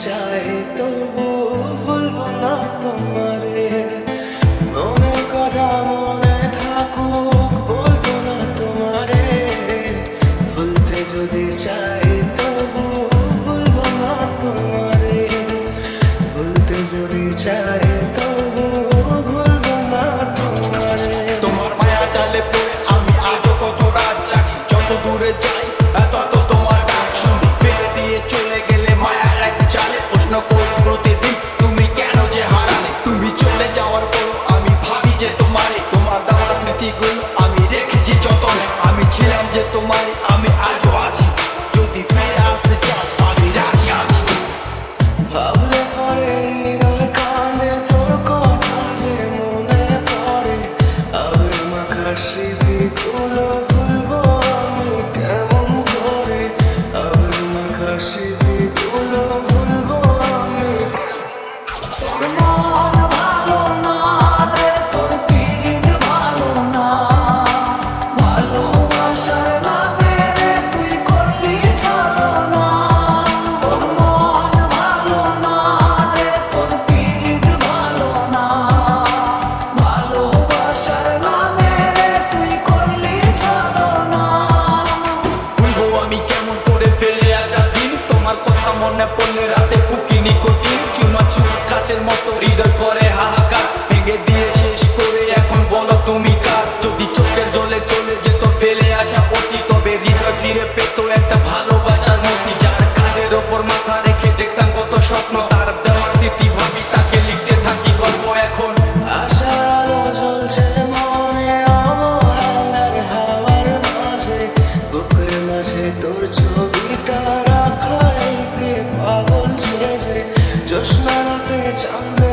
চাই তবু ভুলবো না তোমারে। মনের কথা মনে থাকুক বলবো না তোমারে। ভুলতে যদি চাই তবু ভুলবো না তোমারে। ভুলতে যদি চাই তবু ভুলবো না তোমারে। তোমার মায়া জালে পড়ে আমি আজও কত রাত জাগি, যত দূরে যাই তত তোমার ডাক শুনি। ফেলে দিয়ে চলে গেলে মায়ার এক জালে প্রশ্ন করি প্রতিদিন তুমি কেন যে হারালে। তুমি চলে যাওয়ার পরও আমি ভাবি যে তোমারই, তোমার দেওয়া স্মৃতিগুলো আমি রেখেছি যতনে। আমি ছিলাম যে তোমারই, আমি আজও আছি, যদি ফিরে আসতে চাও আমি রাজি আছি। ভাবলে পরে হৃদয় কাঁদে তোর কথা যে মনে পড়ে। আবেগ মাখা স্মৃতিগুলো ভুলবো আমি কেমন করে। আবেগ মাখা স্মৃতিগুলো ভুলবো আমি। মনে পড়লে রাতে ফুকি নিকোটিন চুমাচুর কাছের মতো হৃদয় করে হাহাকার। ভেঙে দিয়ে শেষ করে এখন বলো তুমি কার। যদি চোখের জলে চলে যেত ফেলে আসা অতি, তবে হৃদয় ফিরে পেত একটা ভালোবাসার মতি। যার কাঁধের ওপর মাথা রেখে দেখতাম কত স্বপ্ন, তার দেওয়ার স্মৃতি ভাবি তাকে লিখতে থাকি গল্প এখন। আশার আলো জ্বলছে মনে অবহেলার হাওয়ার মাঝে। বুকের মাঝে তোর ছবিটা রাখা কে পাগল সেজে। জ্যোৎস্না রাতে চাঁদে